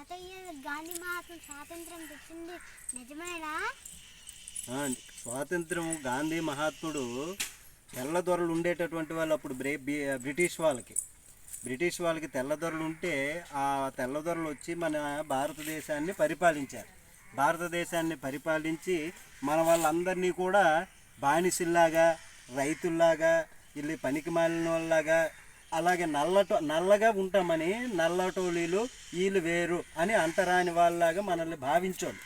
తాతయ్య గాంధీ మహాత్ముడు స్వాతంత్రం తెచ్చింది నిజమేనా? స్వాతంత్రం గాంధీ మహాత్ముడు తెల్లదొరలు ఉండేటటువంటి వాళ్ళు అప్పుడు బ్రిటిష్ వాళ్ళకి తెల్లదొరలు ఉంటే ఆ తెల్లదొరలు వచ్చి మన భారతదేశాన్ని పరిపాలించారు. భారతదేశాన్ని పరిపాలించి మన వాళ్ళందరినీ కూడా బానిసల్లాగా, రైతుల్లాగా, వీళ్ళు పనికి మాలిన వాళ్ళలాగా, అలాగే నల్లగా ఉంటామని నల్లటోళీలు వీళ్ళు వేరు అని అంటరాని వాళ్ళలాగా మనల్ని భావించాడు.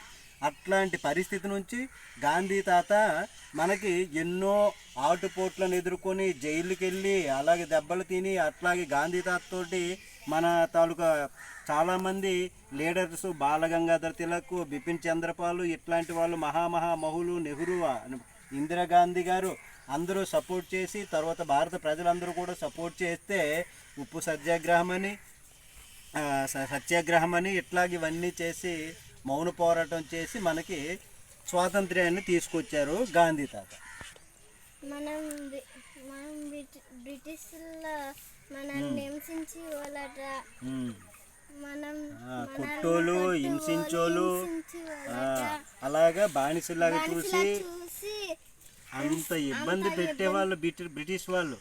అట్లాంటి పరిస్థితి నుంచి గాంధీ తాత మనకి ఎన్నో ఆటుపోట్లను ఎదుర్కొని జైలుకి వెళ్ళి అలాగే దెబ్బలు తిని అట్లాగే గాంధీ తాతతోటి మన తాలూకా చాలామంది లీడర్స్ బాలగంగాధర్ తిలక్, బిపిన్ చంద్రపాల్ ఇట్లాంటి వాళ్ళు మహామహులు, నెహ్రూ, ఇందిరాగాంధీ గారు అందరూ సపోర్ట్ చేసి తర్వాత భారత ప్రజలందరూ కూడా సపోర్ట్ చేస్తే ఉప్పు సత్యాగ్రహం అని ఇట్లాగే ఇవన్నీ చేసి మౌన పోరాటం చేసి మనకి స్వాతంత్ర్యాన్ని తీసుకొచ్చారు గాంధీ తాత. మనం బ్రిటిష్లో హింసించి వాళ్ళట, కుట్టోలు హింసించోలు అలాగా బానిసలాగా చూసి అంత ఇబ్బంది పెట్టేవాళ్ళు బ్రిటిష్ వాళ్ళు.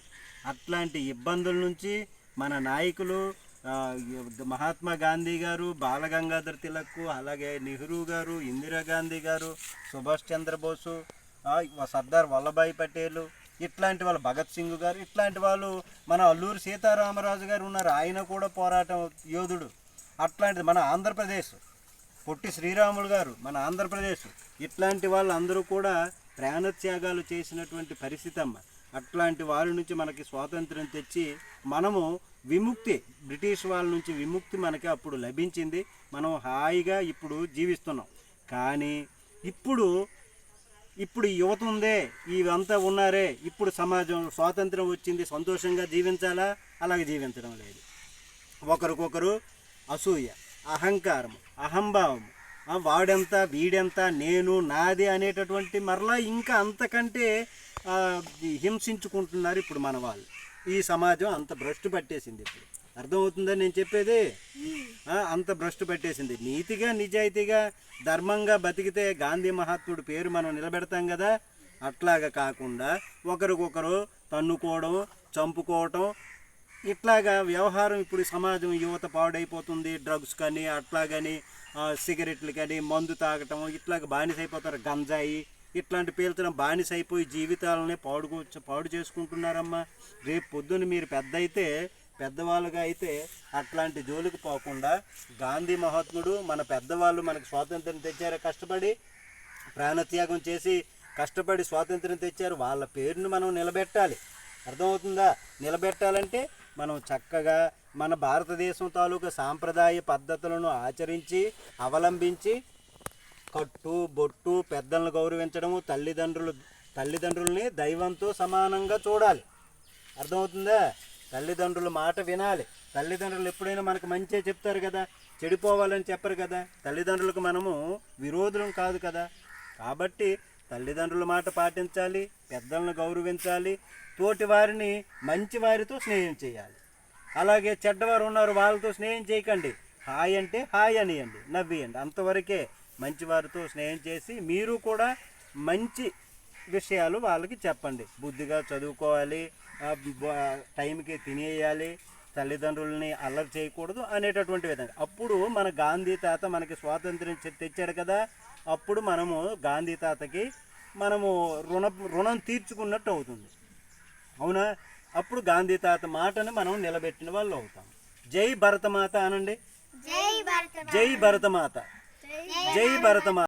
అట్లాంటి ఇబ్బందుల నుంచి మన నాయకులు మహాత్మా గాంధీ గారు, బాలగంగాధర్ తిలక్, అలాగే నెహ్రూ గారు, ఇందిరాగాంధీ గారు, సుభాష్ చంద్రబోసు, సర్దార్ వల్లభాయ్ పటేల్ ఇట్లాంటి వాళ్ళు, భగత్ సింగ్ గారు ఇట్లాంటి వాళ్ళు, మన అల్లూరి సీతారామరాజు గారు ఉన్నారు, ఆయన కూడా పోరాటం యోధుడు. అట్లాంటిది మన ఆంధ్రప్రదేశ్, పొట్టి శ్రీరాములు గారు మన ఆంధ్రప్రదేశ్, ఇట్లాంటి వాళ్ళు అందరూ కూడా ప్రాణత్యాగాలు చేసినటువంటి పరిస్థితి అమ్మ. అట్లాంటి వాళ్ళ నుంచి మనకి స్వాతంత్రం తెచ్చి మనము విముక్తి, బ్రిటిష్ వాళ్ళ నుంచి విముక్తి మనకి అప్పుడు లభించింది. మనం హాయిగా ఇప్పుడు జీవిస్తున్నాం. కానీ ఇప్పుడు యువత ఉందే, ఇవంతా ఉన్నారే, ఇప్పుడు సమాజం స్వాతంత్రం వచ్చింది సంతోషంగా జీవించాలా? అలాగే జీవించడం లేదు. ఒకరికొకరు అసూయ, అహంకారం, అహంభావం, వాడెంత వీడెంత, నేను నాది అనేటటువంటి మరలా ఇంకా అంతకంటే హింసించుకుంటున్నారు ఇప్పుడు మన వాళ్ళు. ఈ సమాజం అంత భ్రష్టు పట్టేసింది. ఇప్పుడు అర్థమవుతుందని నేను చెప్పేది? అంత భ్రష్టు పట్టేసింది. నీతిగా నిజాయితీగా ధర్మంగా బతికితే గాంధీ మహాత్ముడు పేరు మనం నిలబెడతాం కదా. అట్లాగా కాకుండా ఒకరికొకరు తన్నుకోవడం, చంపుకోవటం, ఇట్లాగా వ్యవహారం ఇప్పుడు సమాజం యువత పాడైపోతుంది. డ్రగ్స్ కానీ అట్లాగని సిగరెట్లు కానీ మందు తాగటం ఇట్లాగ బానిస అయిపోతారు. గంజాయి ఇట్లాంటి పీల్చడం బానిస అయిపోయి జీవితాలనే పాడు చేసుకుంటున్నారమ్మా. రేపు పొద్దున్న మీరు పెద్దవాళ్ళుగా అయితే అట్లాంటి జోలికి పోకుండా గాంధీ మహాత్ముడు మన పెద్దవాళ్ళు మనకు స్వాతంత్రం తెచ్చారు, కష్టపడి ప్రాణత్యాగం చేసి కష్టపడి స్వాతంత్రం తెచ్చారు. వాళ్ళ పేరును మనం నిలబెట్టాలి. అర్థమవుతుందా? నిలబెట్టాలంటే మనం చక్కగా మన భారతదేశం తాలూకా సాంప్రదాయ పద్ధతులను ఆచరించి అవలంబించి కట్టు బొట్టు, పెద్దలను గౌరవించడము, తల్లిదండ్రుల్ని దైవంతో సమానంగా చూడాలి. అర్థమవుతుందా? తల్లిదండ్రుల మాట వినాలి. తల్లిదండ్రులు ఎప్పుడైనా మనకు మంచిగా చెప్తారు కదా, చెడిపోవాలని చెప్పరు కదా. తల్లిదండ్రులకు మనము విరోధులం కాదు కదా. కాబట్టి తల్లిదండ్రుల మాట పాటించాలి, పెద్దలను గౌరవించాలి, తోటి వారిని మంచి వారితో స్నేహం చేయాలి. అలాగే చెడ్డవారు ఉన్నారు, వాళ్ళతో స్నేహం చేయకండి. హాయ్ అంటే హాయ్ అనియండి, నవ్వియండి, అంతవరకే. మంచివారితో స్నేహం చేసి మీరు కూడా మంచి విషయాలు వాళ్ళకి చెప్పండి. బుద్ధిగా చదువుకోవాలి, టైంకి తినేయాలి, తల్లిదండ్రులని అల్లరి చేయకూడదు అనేటటువంటి విధంగా. అప్పుడు మన గాంధీ తాత మనకి స్వాతంత్రం తెచ్చాడు కదా. అప్పుడు మనము గాంధీ తాతకి మనము రుణం తీర్చుకున్నట్టు అవుతుంది. అవునా? అప్పుడు గాంధీ తాత మాటను మనం నిలబెట్టిన వాళ్ళు అవుతాం. జై భరతమాత అనండి. జై భరతమాత, జై భరతమాత.